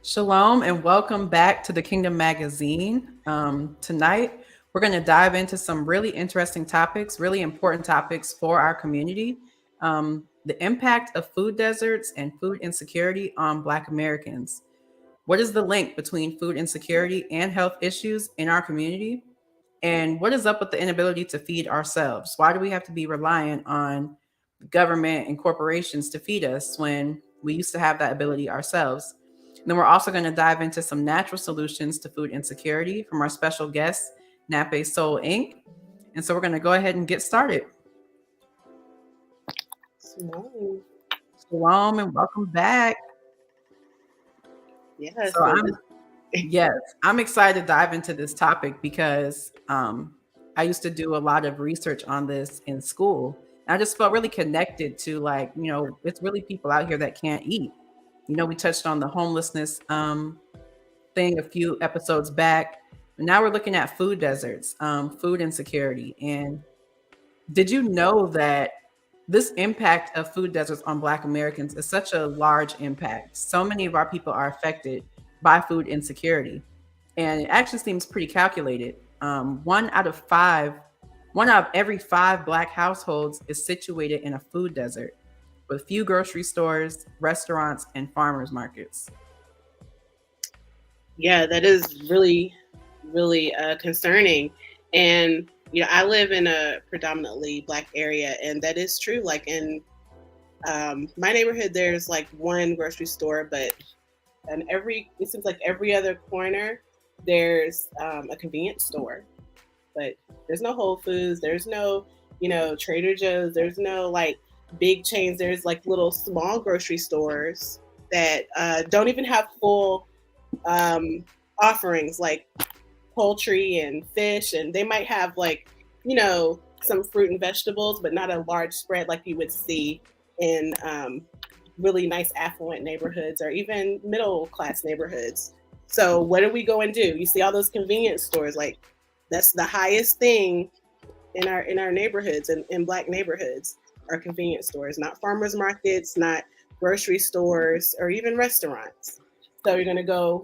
Shalom and welcome back to the Kingdom Magazine. Tonight, we're going to dive into some really interesting topics, really important topics for our community. The impact of food deserts and food insecurity on Black Americans. What is the link between food insecurity and health issues in our community? And what is up with the inability to feed ourselves? Why do we have to be reliant on government and corporations to feed us when we used to have that ability ourselves? And then we're also going to dive into some natural solutions to food insecurity from our special guest, Nape Soul Inc. And so we're going to go ahead and get started. Small. Shalom and welcome back. Yeah, So so I'm Yes, I'm excited to dive into this topic because I used to do a lot of research on this in school. And I just felt really connected to, like, it's really people out here that can't eat. We touched on the homelessness thing a few episodes back. And now we're looking at food deserts, food insecurity. And did you know that this impact of food deserts on Black Americans is such a large impact? So many of our people are affected by food insecurity, and it actually seems pretty calculated. One out of every five Black households is situated in a food desert, with few grocery stores, restaurants, and farmers markets. yeah, that is really concerning. And I live in a predominantly Black area, and that is true. Like in my neighborhood, there's like one grocery store, but it seems like every other corner, there's a convenience store. But there's no Whole Foods, there's no Trader Joe's, there's no like big chains. There's like little small grocery stores that don't even have full um, offerings like poultry and fish, and they might have like some fruit and vegetables, but not a large spread like you would see in really nice affluent neighborhoods or even middle class neighborhoods. So what do we go and do? You see all those convenience stores, like that's the highest thing in our neighborhoods and in Black neighborhoods are convenience stores, not farmers markets, not grocery stores, or even restaurants. So you're gonna go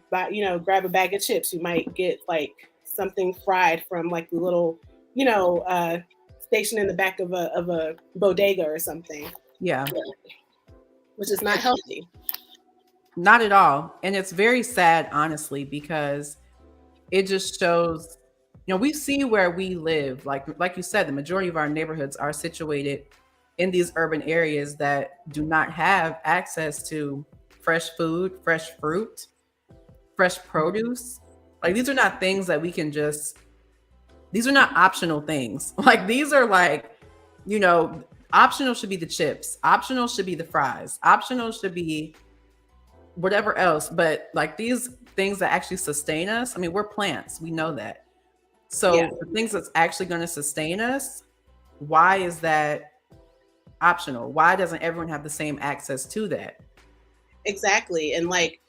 buy, grab a bag of chips. You might get like something fried from like the little, you know, uh, station in the back of a bodega or something, Yeah, which is not healthy. not at all. And it's very sad, honestly, because it just shows, we see where we live. Like you said, the majority of our neighborhoods are situated in these urban areas that do not have access to fresh food, fresh fruit, fresh produce. Like, these are not things that we can just, these are not optional things. Like, these are like, you know, optional should be the chips, optional should be the fries, optional should be whatever else. But like these things that actually sustain us, I mean, we're plants, we know that. Yeah, So the things that's actually going to sustain us, why is that optional? Why doesn't everyone have the same access to that? exactly. And like,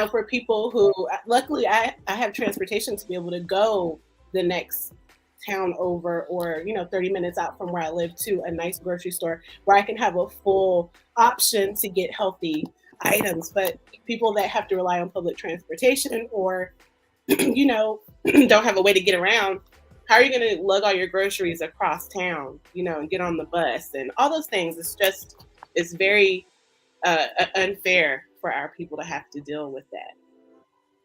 for people who, luckily, I have transportation to be able to go the next town over, or 30 minutes out from where I live, to a nice grocery store where I can have a full option to get healthy items. But people that have to rely on public transportation, or don't have a way to get around, how are you going to lug all your groceries across town, and get on the bus and all those things? It's very unfair for our people to have to deal with that.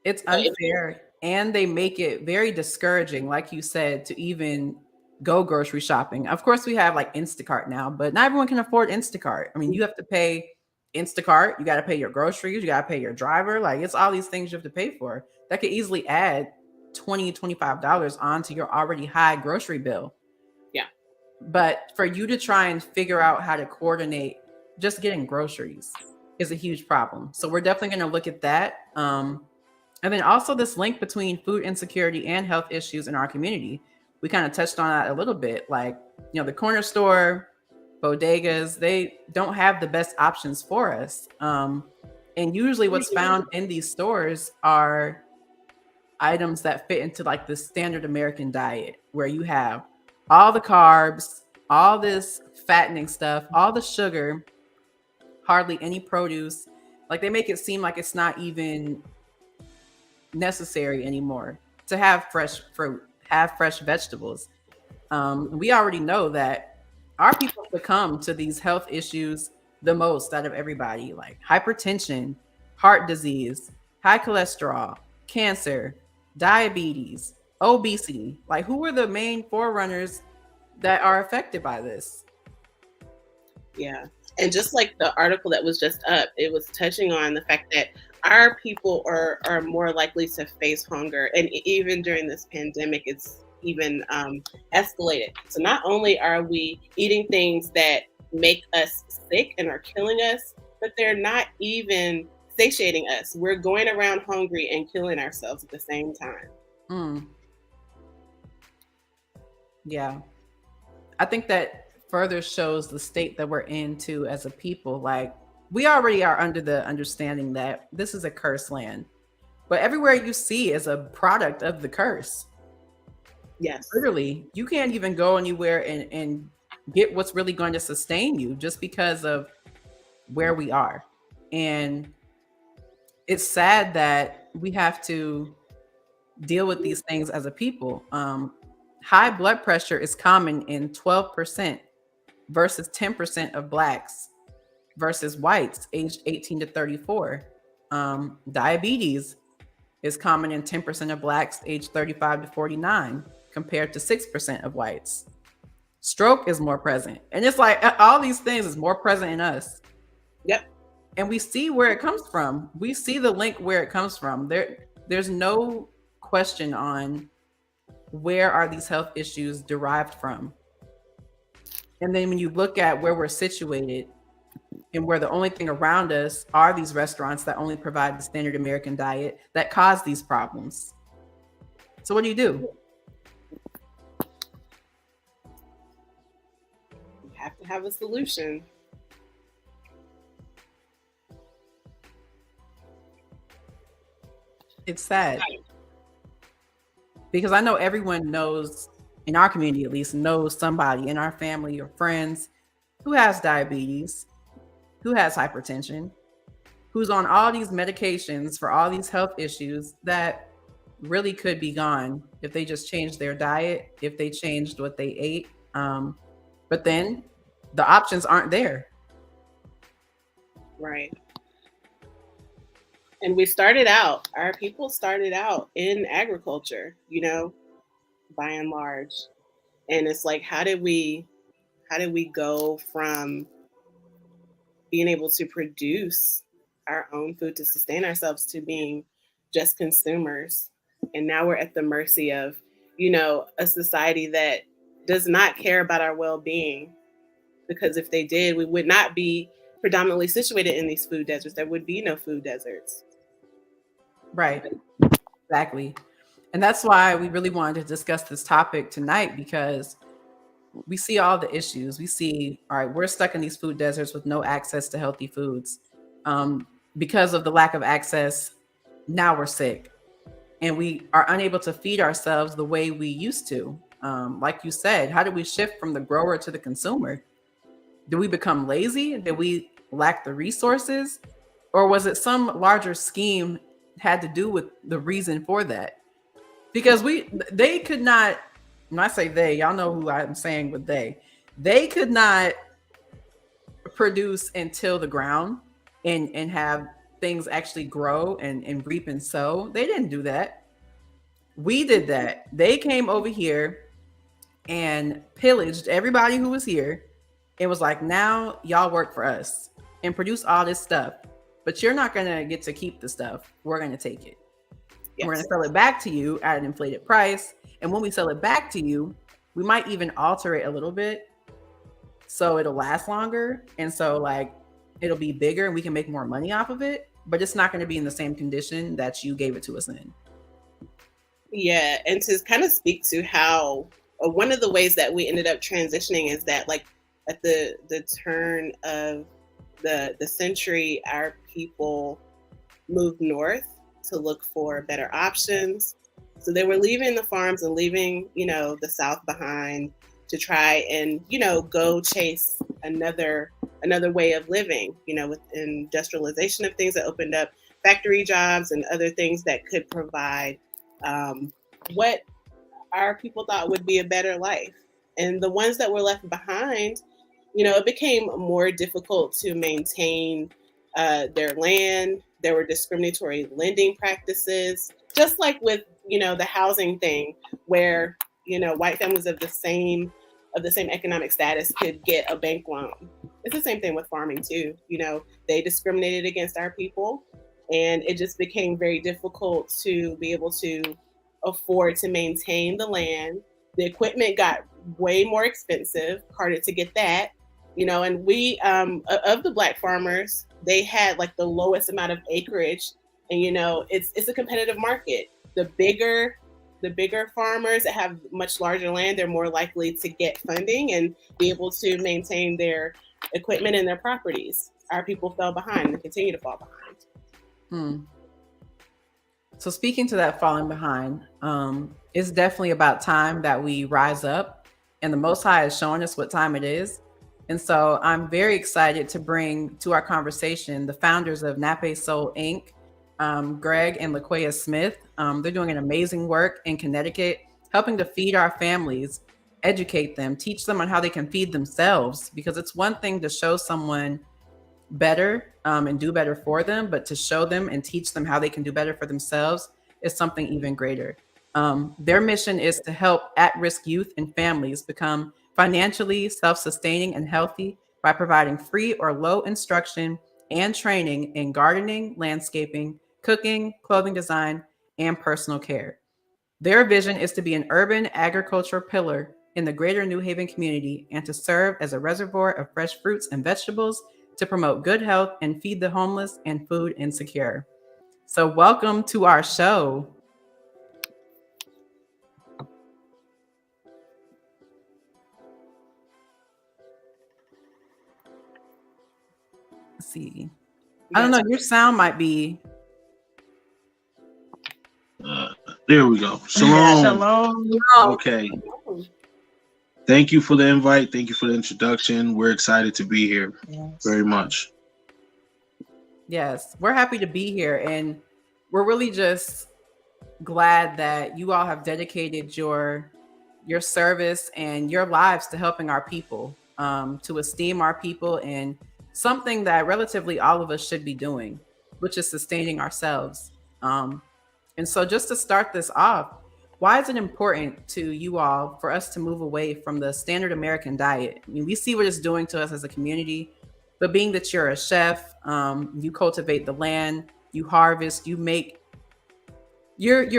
It's So if you, unfair, and they make it very discouraging, like you said, to even go grocery shopping. Of course, we have like Instacart now, but not everyone can afford Instacart. I mean, you have to pay Instacart, you got to pay your groceries, you got to pay your driver. Like, it's all these things you have to pay for that could easily add $20, $25 onto your already high grocery bill. yeah, But for you to try and figure out how to coordinate just getting groceries is a huge problem. So we're definitely going to look at that. And then also this link between food insecurity and health issues in our community. We kind of touched on that a little bit. Like, the corner store, bodegas, they don't have the best options for us. And usually what's found in these stores are items that fit into like the standard American diet, where you have all the carbs, all this fattening stuff, all the sugar, hardly any produce. Like they make it seem like it's not even necessary anymore to have fresh fruit, have fresh vegetables. We already know that our people succumb to these health issues the most out of everybody, like hypertension, heart disease, high cholesterol, cancer, diabetes, obesity. Like, who are the main forerunners that are affected by this? Yeah. And just like the article that was just up, it was touching on the fact that our people are more likely to face hunger. And even during this pandemic, it's even escalated. So not only are we eating things that make us sick and are killing us, but they're not even satiating us. We're going around hungry and killing ourselves at the same time. Mm, yeah. I think that further shows the state that we're in too as a people. Like, we already are under the understanding that this is a cursed land, but everywhere you see is a product of the curse. Yes. Literally, you can't even go anywhere and get what's really going to sustain you just because of where we are. And it's sad that we have to deal with these things as a people. High blood pressure is common in 12% versus 10% of blacks versus whites aged 18 to 34. Diabetes is common in 10% of blacks aged 35 to 49 compared to 6% of whites. Stroke is more present. And it's like all these things is more present in us. Yep. And we see where it comes from. We see the link where it comes from. There's no question on where are these health issues derived from. And then when you look at where we're situated and where the only thing around us are these restaurants that only provide the standard American diet that cause these problems. So what do? You have to have a solution. It's sad because I know everyone knows, in our community at least, knows somebody in our family or friends who has diabetes, who has hypertension, who's on all these medications for all these health issues that really could be gone if they just changed their diet, if they changed what they ate. But then the options aren't there. Right. And our people started out in agriculture, by and large. And it's like, how did we go from being able to produce our own food to sustain ourselves to being just consumers? And now we're at the mercy of, a society that does not care about our well-being, because if they did, we would not be predominantly situated in these food deserts. There would be no food deserts. Right. Exactly. And that's why we really wanted to discuss this topic tonight, because we see all the issues. We see, all right, we're stuck in these food deserts with no access to healthy foods. Because of the lack of access, now we're sick and we are unable to feed ourselves the way we used to. Like you said, how do we shift from the grower to the consumer? Do we become lazy? Did we lack the resources? Or was it some larger scheme had to do with the reason for that? Because they could not, when I say they, y'all know who I'm saying with they could not produce and till the ground and have things actually grow and reap and sow. They didn't do that. We did that. They came over here and pillaged everybody who was here and was like, now y'all work for us and produce all this stuff, but you're not going to get to keep the stuff. We're going to take it. Yes. We're going to sell it back to you at an inflated price. And when we sell it back to you, we might even alter it a little bit so it'll last longer. And so like it'll be bigger and we can make more money off of it, but it's not going to be in the same condition that you gave it to us in. Yeah. And to kind of speak to how one of the ways that we ended up transitioning is that, like, at the turn of the century, our people moved north to look for better options. So they were leaving the farms and leaving, the South behind to try and, go chase another another way of living, with industrialization of things that opened up factory jobs and other things that could provide what our people thought would be a better life. And the ones that were left behind, it became more difficult to maintain their land. There were discriminatory lending practices, just like with the housing thing, where white families of the same economic status could get a bank loan. It's the same thing with farming too. They discriminated against our people, and it just became very difficult to be able to afford to maintain the land. The equipment got way more expensive, harder to get that. And we of the Black farmers, they had like the lowest amount of acreage, and it's a competitive market. The bigger farmers that have much larger land, they're more likely to get funding and be able to maintain their equipment and their properties. Our people fell behind and continue to fall behind. So speaking to that falling behind, it's definitely about time that we rise up, and the Most High is showing us what time it is. And so I'm very excited to bring to our conversation the founders of Nape Soul Inc., Greg and LaQuaya Smith. They're doing an amazing work in Connecticut, helping to feed our families, educate them, teach them on how they can feed themselves, because it's one thing to show someone better and do better for them, but to show them and teach them how they can do better for themselves is something even greater. Their mission is to help at-risk youth and families become financially self-sustaining and healthy by providing free or low instruction and training in gardening, landscaping, cooking, clothing design, and personal care. Their vision is to be an urban agricultural pillar in the greater New Haven community and to serve as a reservoir of fresh fruits and vegetables to promote good health and feed the homeless and food insecure. So welcome to our show. Let's see. I don't know. Your sound might be. There we go. Shalom. Shalom. Okay. Thank you for the invite. Thank you for the introduction. We're excited to be here. Very much. Yes, we're happy to be here, and we're really just glad that you all have dedicated your service and your lives to helping our people, to esteem our people, and something that relatively all of us should be doing, which is sustaining ourselves. And so just to start this off, why is it important to you all for us to move away from the standard American diet? I mean, we see what it's doing to us as a community, but being that you're a chef, you cultivate the land, you harvest, you're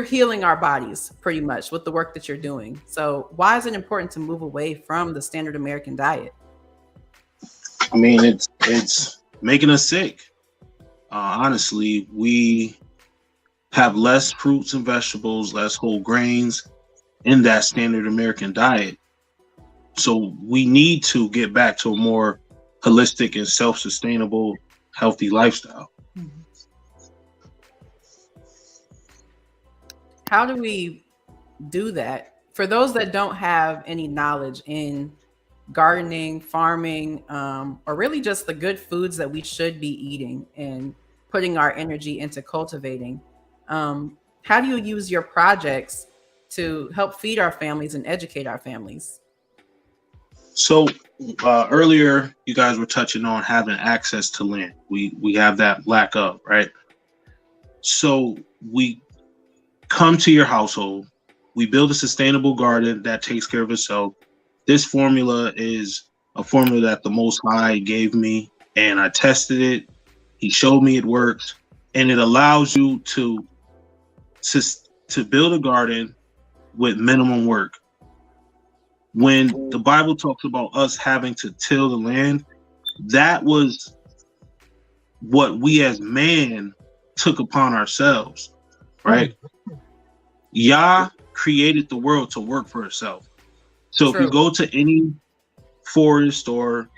healing our bodies pretty much with the work that you're doing. So why is it important to move away from the standard American diet? I mean, it's making us sick. Honestly, we have less fruits and vegetables, less whole grains in that standard American diet. So we need to get back to a more holistic and self-sustainable, healthy lifestyle. How do we do that? For those that don't have any knowledge in gardening, farming, or really just the good foods that we should be eating and putting our energy into cultivating, how do you use your projects to help feed our families and educate our families? So earlier, you guys were touching on having access to land. We have that lack of, right? So we come to your household, we build a sustainable garden that takes care of itself. This formula is a formula that the Most High gave me, and I tested it. He showed me it works, and it allows you to build a garden with minimum work. When the Bible talks about us having to till the land, that was what we as man took upon ourselves, right? Yah created the world to work for itself. So True. If you go to any forest or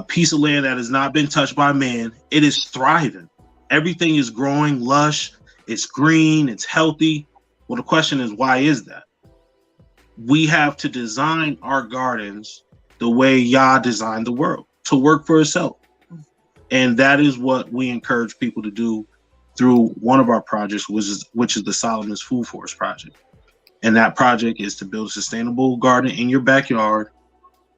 piece of land that has not been touched by man, it is thriving. Everything is growing lush, it's green, it's healthy. Well, the question is, why is that? We have to design our gardens the way Yah designed the world, to work for itself. And that is what we encourage people to do through one of our projects, which is the Solomon's Food Forest Project. And that project is to build a sustainable garden in your backyard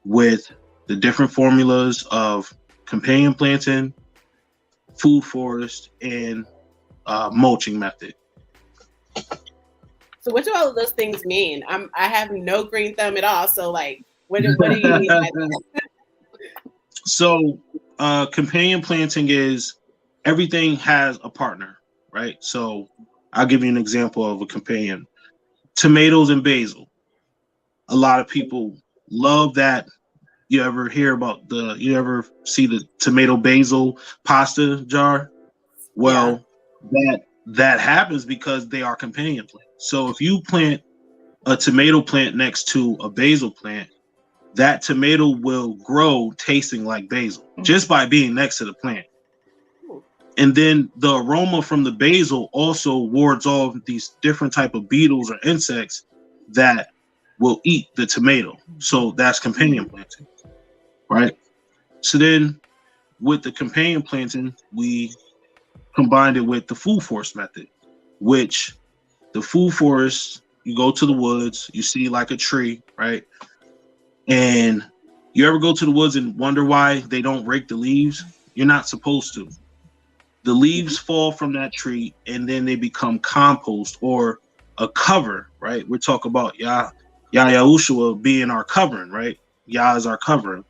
with the different formulas of companion planting, food forest, and mulching method. So what do all of those things mean? I have no green thumb at all. So like, what do you mean by that? So companion planting is everything has a partner, right? So I'll give you an example of a companion. Tomatoes and basil. A lot of people love that. You ever see the tomato basil pasta jar? Well, that happens because they are companion plants. So if you plant a tomato plant next to a basil plant, that tomato will grow tasting like basil just by being next to the plant. And then the aroma from the basil also wards off these different type of beetles or insects that will eat the tomato. So that's companion planting, right? So then with the companion planting, we combined it with the food forest method, which the food forest, you go to the woods, you see like a tree, right? And you ever go to the woods and wonder why they don't rake the leaves? You're not supposed to. The leaves fall from that tree and then they become compost or a cover, right? We're talking about Yahushua being our covering, right? Yah is our covering.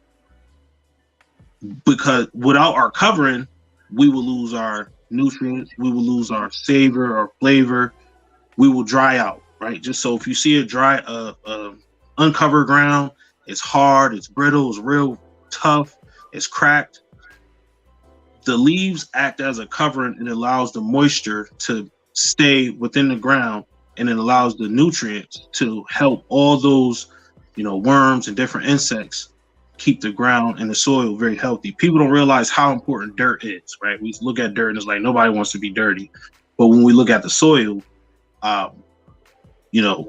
Because without our covering, we will lose our nutrients, we will lose our savor or flavor, we will dry out, right? Just so if you see a dry, uncovered ground, it's hard, it's brittle, it's real tough, it's cracked. The leaves act as a covering and allows the moisture to stay within the ground, and it allows the nutrients to help all those, worms and different insects keep the ground and the soil very healthy. People don't realize how important dirt is, right? We look at dirt and it's like nobody wants to be dirty. But when we look at the soil, you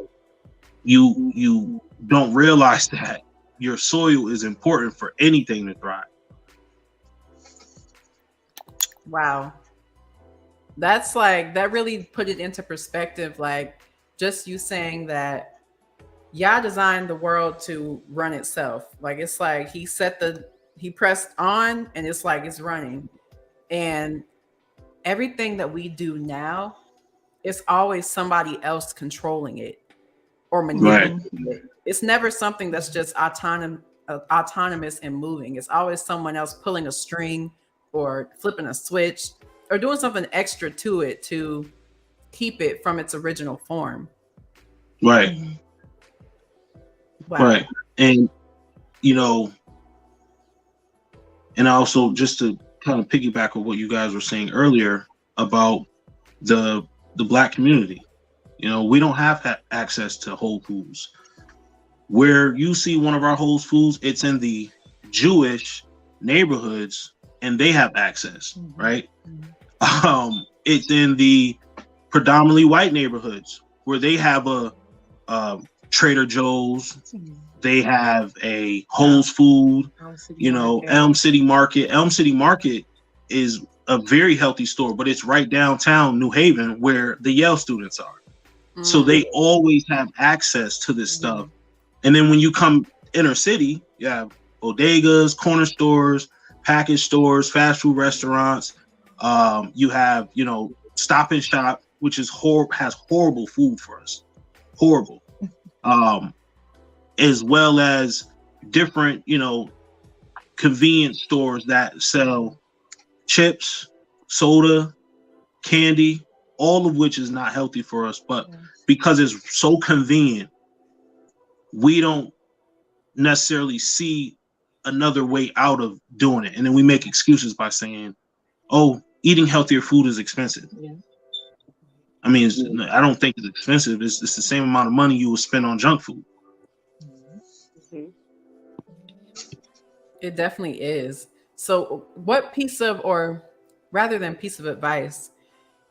don't realize that your soil is important for anything to thrive. Wow. That's like, that really put it into perspective. Like just you saying that Yah designed the world to run itself. Like it's like he pressed on and it's like it's running. And everything that we do now, it's always somebody else controlling it or manipulating it. It's never something that's just autonomous and moving. It's always someone else pulling a string or flipping a switch or doing something extra to it to keep it from its original form. Right. Wow. Right. And, and also just to kind of piggyback on what you guys were saying earlier about the Black community, we don't have access to Whole Foods. Where you see one of our Whole Foods, it's in the Jewish neighborhoods and they have access, right? It's in the predominantly white neighborhoods where they have a Trader Joe's, they have a Whole Food, Elm City Market. Elm City Market is a very healthy store, but it's right downtown New Haven where the Yale students are. So they always have access to this stuff. And then when you come inner city, you have bodegas, corner stores, package stores, fast food restaurants. You have, Stop and Shop, which is has horrible food for us. Horrible. As well as different, convenience stores that sell chips, soda, candy, all of which is not healthy for us. But because it's so convenient, we don't necessarily see another way out of doing it. And then we make excuses by saying, oh, eating healthier food is expensive. I mean, I don't think it's expensive. It's the same amount of money you would spend on junk food. It definitely is. So what piece of, or rather than piece of advice,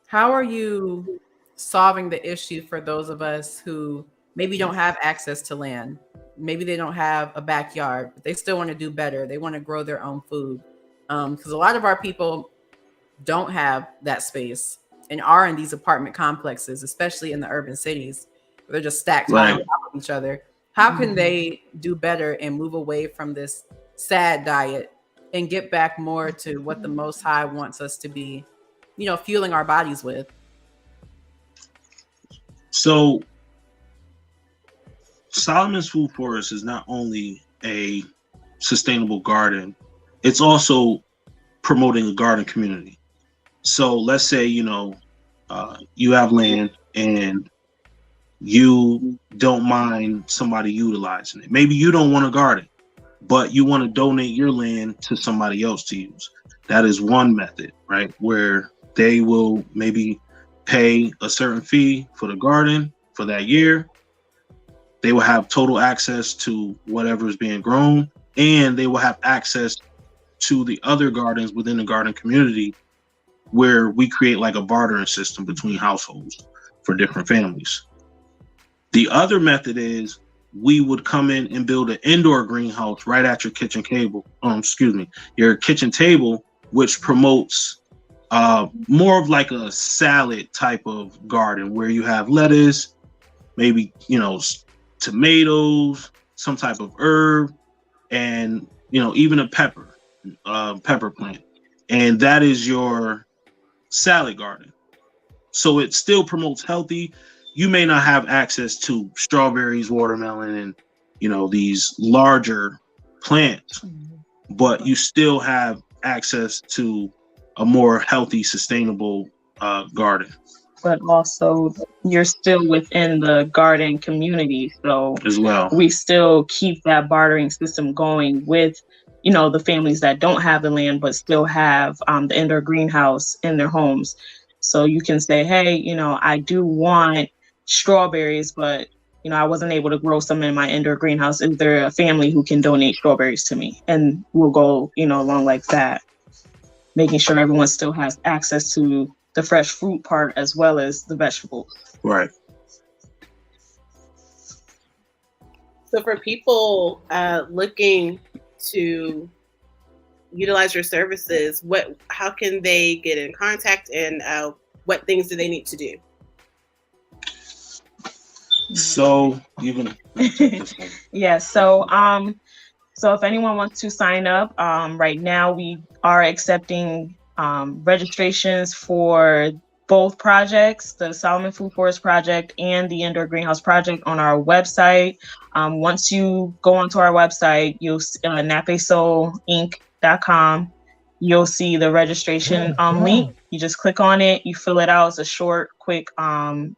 how are you solving the issue for those of us who maybe don't have access to land? maybe they don't have a backyard, but they still want to do better. They want to grow their own food. Because a lot of our people don't have that space and are in these apartment complexes, especially in the urban cities. They're just stacked high on Right. top of each other. How can they do better and move away from this sad diet and get back more to what the Most High wants us to be, fueling our bodies with? So Solomon's Food Forest is not only a sustainable garden, it's also promoting a garden community. So let's say, you have land and you don't mind somebody utilizing it. Maybe you don't want a garden, but you want to donate your land to somebody else to use. That is one method, right? Where they will maybe pay a certain fee for the garden for that year. They will have total access to whatever is being grown, and they will have access to the other gardens within the garden community, where we create like a bartering system between households for different families. The other method is we would come in and build an indoor greenhouse right at your your kitchen table, which promotes more of like a salad type of garden where you have lettuce, maybe, tomatoes, some type of herb, and, even a pepper plant. And that is your salad garden. So it still promotes healthy. You may not have access to strawberries, watermelon, and these larger plants, but you still have access to a more healthy, sustainable garden. But also you're still within the garden community, so as well, we still keep that bartering system going with the families that don't have the land but still have the indoor greenhouse in their homes. So you can say, hey, I do want strawberries, but I wasn't able to grow some in my indoor greenhouse. Is there a family who can donate strawberries to me? And we'll go along like that, making sure everyone still has access to the fresh fruit part as well as the vegetables. Right. So for people looking to utilize your services, how can they get in contact, and what things do they need to do? So you can yeah. So if anyone wants to sign up, right now we are accepting registrations for both projects, the Solomon Food Forest project and the indoor greenhouse project, on our website. Once you go onto our website, you'll see napesoulinc.com. You'll see the registration link. You just click on it, you fill it out. It's a short, quick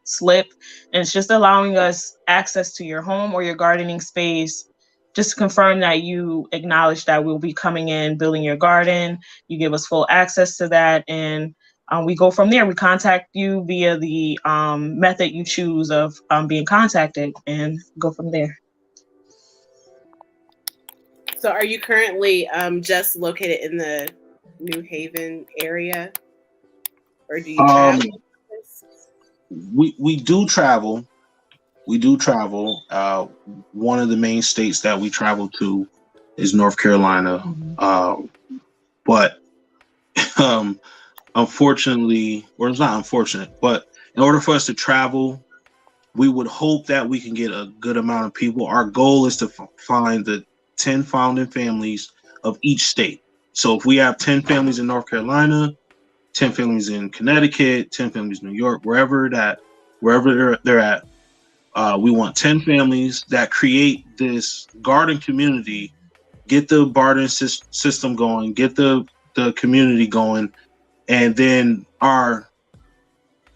slip, and it's just allowing us access to your home or your gardening space, just to confirm that you acknowledge that we'll be coming in, building your garden. You give us full access to that, and we go from there. We contact you via the method you choose of being contacted, and go from there. So are you currently just located in the New Haven area, or do you travel? We do travel. We do travel. One of the main states that we travel to is North Carolina. But unfortunately, or it's not unfortunate, but in order for us to travel, we would hope that we can get a good amount of people. Our goal is to find the 10 founding families of each state. So if we have 10 families in North Carolina, 10 families in Connecticut, 10 families in New York, wherever they're at, we want 10 families that create this garden community, get the bartering system going, get the community going, and then our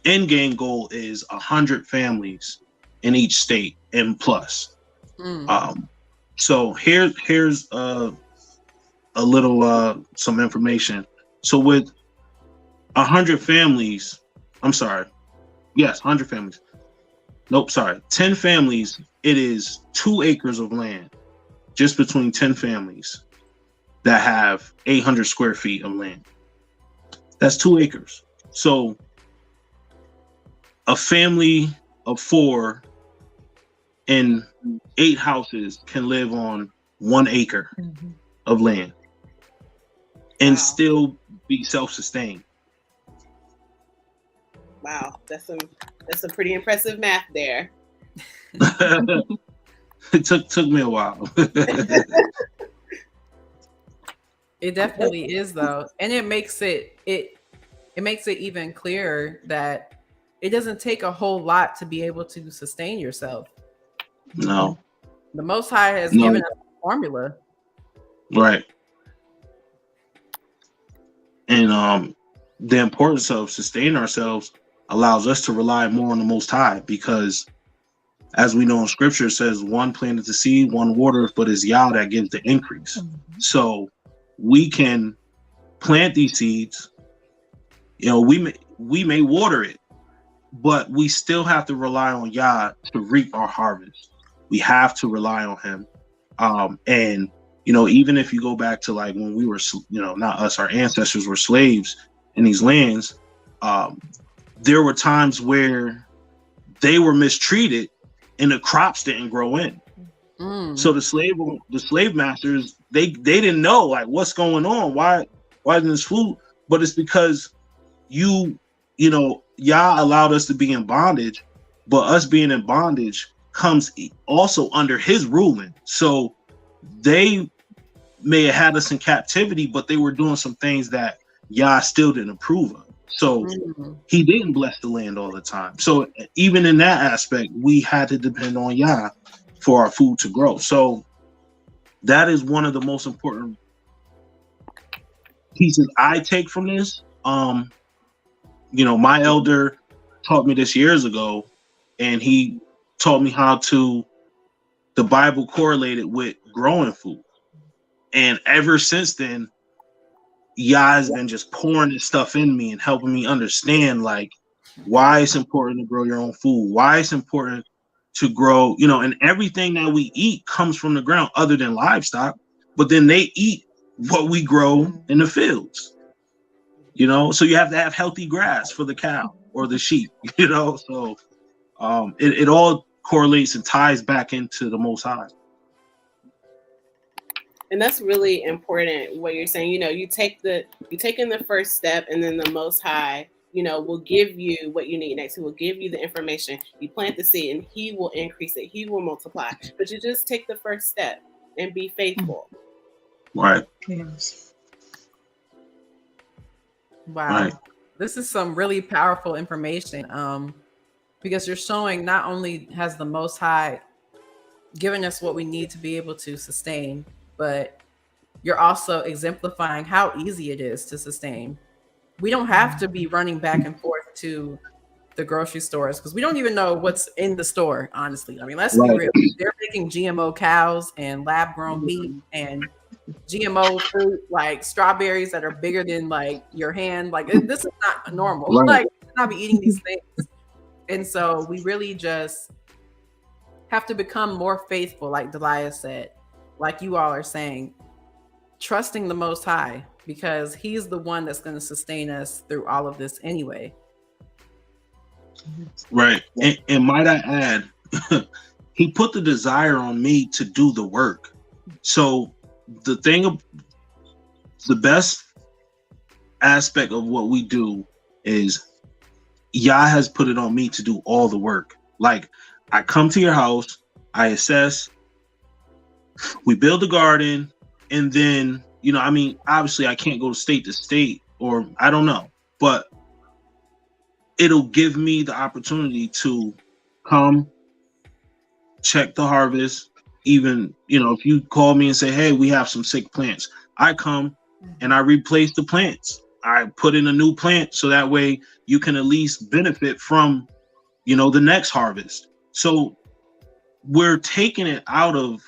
end game goal is 100 families in each state and plus. So here's a little some information. So with 100 families, 100 families. Nope, sorry. 10 families, it is 2 acres of land just between 10 families that have 800 square feet of land. That's 2 acres. So a family of 4 in 8 houses can live on 1 acre of land and still be self-sustained. Wow, that's some pretty impressive math there. It took me a while. It definitely is though. And it makes it even clearer that it doesn't take a whole lot to be able to sustain yourself. No. The Most High has given us a formula. Right. And the importance of sustaining ourselves allows us to rely more on the Most High, because as we know in scripture, it says one planted the seed, one watereth, but it's Yah that gives the increase. So we can plant these seeds, we may water it, but we still have to rely on Yah to reap our harvest. We have to rely on him. And even if you go back to like when we were, not us, our ancestors were slaves in these lands, there were times where they were mistreated and the crops didn't grow in. So the slave masters, they didn't know like what's going on. Why isn't this food? But it's because Yah allowed us to be in bondage, but us being in bondage comes also under his ruling. So they may have had us in captivity, but they were doing some things that Yah still didn't approve of. So he didn't bless the land all the time. So even in that aspect, we had to depend on Yah for our food to grow. So that is one of the most important pieces I take from this. My elder taught me this years ago, and he taught me how the Bible correlated with growing food. And ever since then, Yah has been just pouring this stuff in me and helping me understand like why it's important to grow your own food, why it's important to grow, and everything that we eat comes from the ground other than livestock, but then they eat what we grow in the fields, so you have to have healthy grass for the cow or the sheep, so it all correlates and ties back into the Most High. And that's really important what you're saying. You take in the first step, and then the Most High, will give you what you need next. He will give you the information. You plant the seed and he will increase it. He will multiply. But you just take the first step and be faithful. Right. Yes. Wow. Right. This is some really powerful information. Because you're showing not only has the Most High given us what we need to be able to sustain, but you're also exemplifying how easy it is to sustain. We don't have to be running back and forth to the grocery stores because we don't even know what's in the store, honestly. I mean, let's be real. They're making GMO cows and lab grown meat and GMO fruit, like strawberries that are bigger than like your hand. Like this is not normal. Like we should not be eating these things. And so we really just have to become more faithful, like Delia said, like you all are saying, trusting the Most High, because he's the one that's going to sustain us through all of this anyway. Right. And might I add, he put the desire on me to do the work. So the best aspect of what we do is Yah has put it on me to do all the work. Like I come to your house, I assess, we build a garden, and then, obviously I can't go state to state, or I don't know, but it'll give me the opportunity to come check the harvest. Even, if you call me and say, hey, we have some sick plants, I come and I replace the plants. I put in a new plant so that way you can at least benefit from, the next harvest. So we're taking it out of,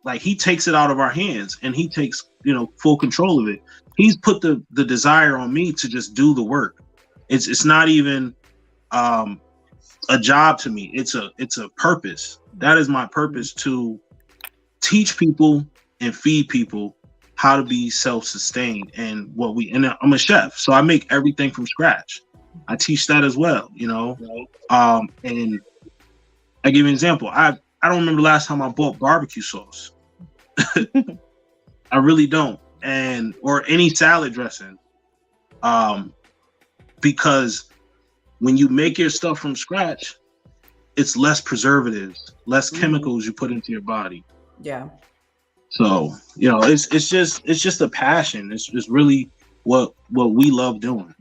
like he takes it out of our hands and he takes, full control of it. He's put the desire on me to just do the work. It's not even a job to me. It's a purpose. That is my purpose, to teach people and feed people how to be self-sustained. And I'm a chef, so I make everything from scratch. I teach that as well, and I give you an example. I don't remember the last time I bought barbecue sauce. I really don't, and or any salad dressing, because when you make your stuff from scratch, it's less preservatives, less chemicals you put into your body. Yeah. So it's just a passion. It's really what we love doing.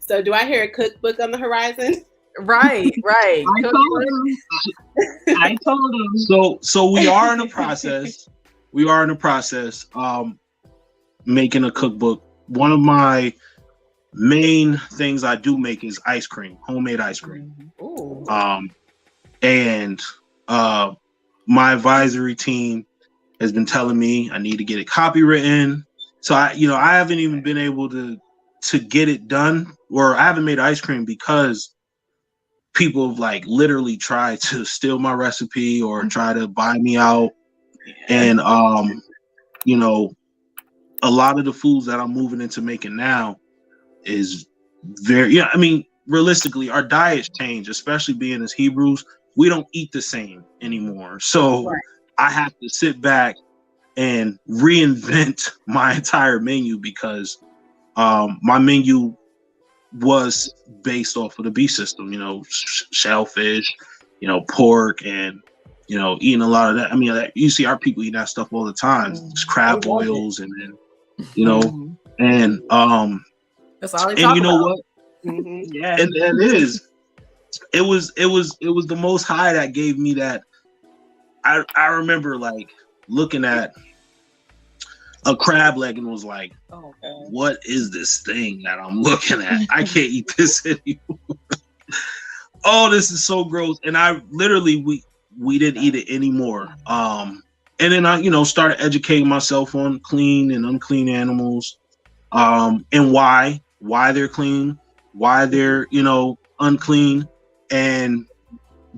So do I hear a cookbook on the horizon? Right. I told him. So we are in the process. We are in the process making a cookbook. One of my main things I do make is ice cream, homemade ice cream. Ooh. And my advisory team has been telling me I need to get it copywritten. So I haven't even been able to get it done, or I haven't made ice cream because people have like literally tried to steal my recipe or try to buy me out. And a lot of the foods that I'm moving into making now is very, I mean, realistically, our diets change, especially being as Hebrews. We don't eat the same anymore. So I have to sit back and reinvent my entire menu because my menu was based off of the beef system, shellfish, pork, and eating a lot of that. I mean, you see our people eat that stuff all the time. It's crab boils, and then and that's all they and talk you know about. what? Yeah. And it was the Most High that gave me that. I remember like looking at a crab leg and was like, what is this thing that I'm looking at? I can't eat this anymore. Oh, this is so gross. And I literally we didn't eat it anymore. And then I started educating myself on clean and unclean animals, and why they're clean, why they're unclean. And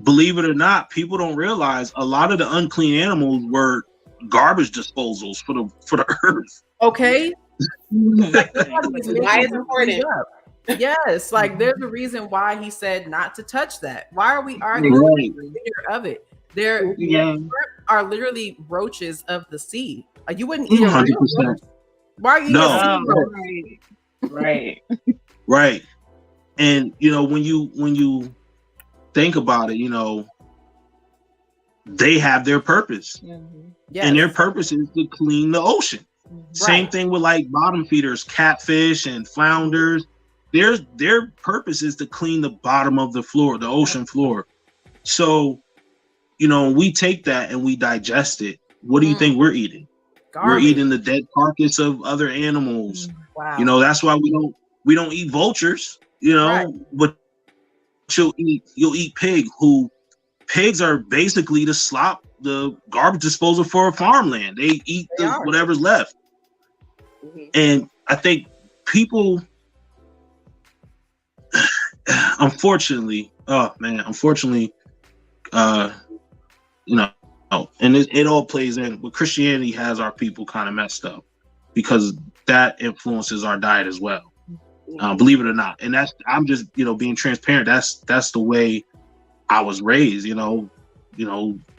believe it or not, people don't realize a lot of the unclean animals were garbage disposals for the earth. Okay. Why is it important? Yes, like there's a reason why he said not to touch that. Why are we arguing of it? There are literally roaches of the sea. Like you wouldn't eat a real roach. Why are you eating a sea roach? Right. And when you think about it, they have their purpose. Yes. And their purpose is to clean the ocean. Same thing with like bottom feeders, catfish and flounders. Their purpose is to clean the bottom of the floor, the ocean floor. So, we take that and we digest it. What do you think we're eating? Garbage. We're eating the dead carcass of other animals. Wow. That's why we don't eat vultures, but you'll eat pig, pigs are basically the garbage disposal for a farmland. They eat whatever's left. And I think people, unfortunately, and it all plays in. But Christianity has our people kind of messed up because that influences our diet as well. Believe it or not. And I'm just being transparent. That's the way I was raised.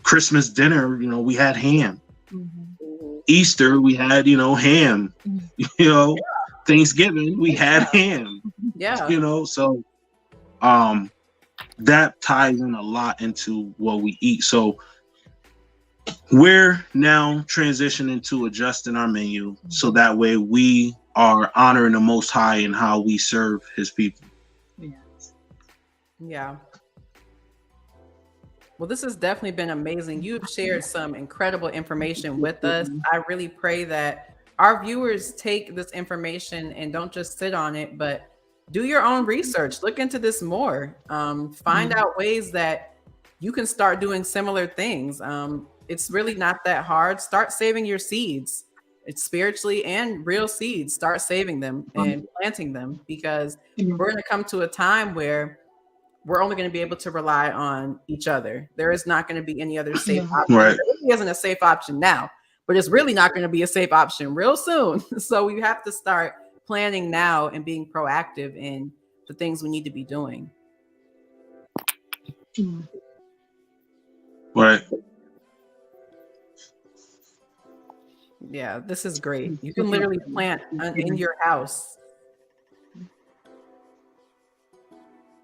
Christmas dinner, we had ham. Easter, we had ham. Thanksgiving, we had ham. So that ties in a lot into what we eat. So we're now transitioning to adjusting our menu so that way we are honoring the Most High in how we serve his people. Yeah. Well, this has definitely been amazing. You've shared some incredible information with us. I really pray that our viewers take this information and don't just sit on it, but do your own research. Look into this more. Find out ways that you can start doing similar things. It's really not that hard. Start saving your seeds. It's spiritually and real seeds. Start saving them and planting them, because we're going to come to a time where we're only going to be able to rely on each other. There is not going to be any other safe option. Right. There really isn't a safe option now, but it's really not going to be a safe option real soon. So we have to start planning now and being proactive in the things we need to be doing. Right. Yeah, this is great. You can literally plant in your house.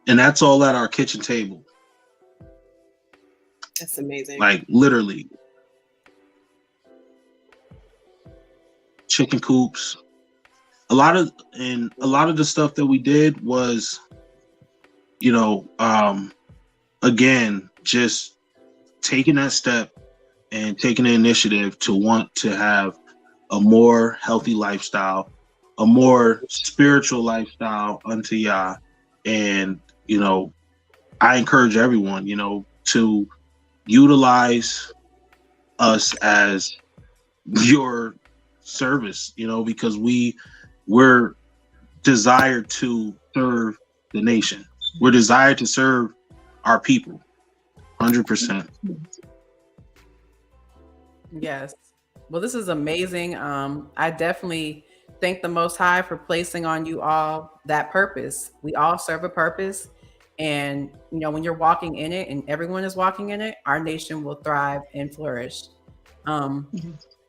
And that's all at our kitchen table. That's amazing. Like literally. Chicken coops. A lot of the stuff that we did was, again, just taking that step and taking the initiative to want to have a more healthy lifestyle, a more spiritual lifestyle unto Yah. And, I encourage everyone, to utilize us as your service, because we're desired to serve the nation. We're desired to serve our people. 100%. Yes. Well, this is amazing. I definitely thank the Most High for placing on you all that purpose. We all serve a purpose. And, when you're walking in it and everyone is walking in it, our nation will thrive and flourish.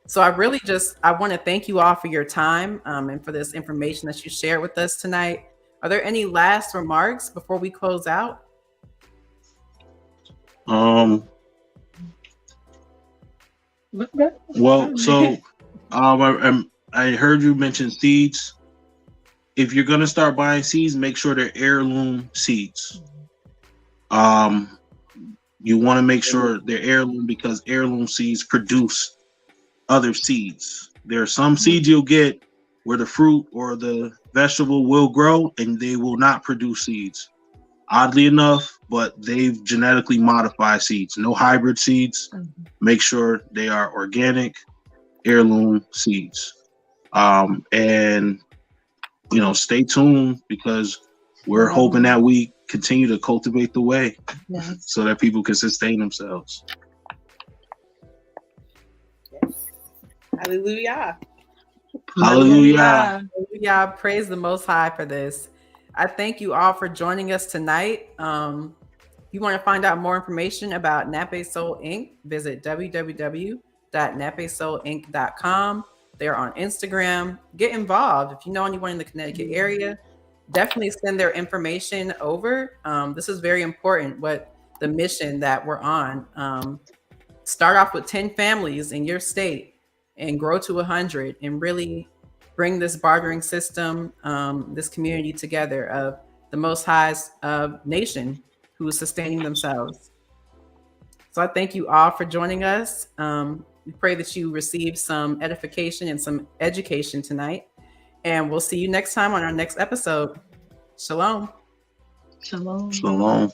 So I really I want to thank you all for your time and for this information that you shared with us tonight. Are there any last remarks before we close out? Well, so I heard you mention seeds. If you're gonna start buying seeds, make sure they're heirloom seeds. You want to make sure they're heirloom because heirloom seeds produce other seeds. There are some seeds you'll get where the fruit or the vegetable will grow and they will not produce seeds. Oddly enough, but they've genetically modified seeds. No hybrid seeds. Make sure they are organic heirloom seeds. And stay tuned because we're hoping that we continue to cultivate the way so that people can sustain themselves. Hallelujah. Hallelujah. Hallelujah. Praise the Most High for this. I thank you all for joining us tonight. If you want to find out more information about Nape Soul Inc., visit www.napesoulinc.com. They're on Instagram. Get involved. If you know anyone in the Connecticut area, definitely send their information over. This is very important, what the mission that we're on. Start off with 10 families in your state and grow to 100 and really bring this bartering system, this community together of the Most High's nation who is sustaining themselves. So I thank you all for joining us. We pray that you receive some edification and some education tonight. And we'll see you next time on our next episode. Shalom. Shalom. Shalom.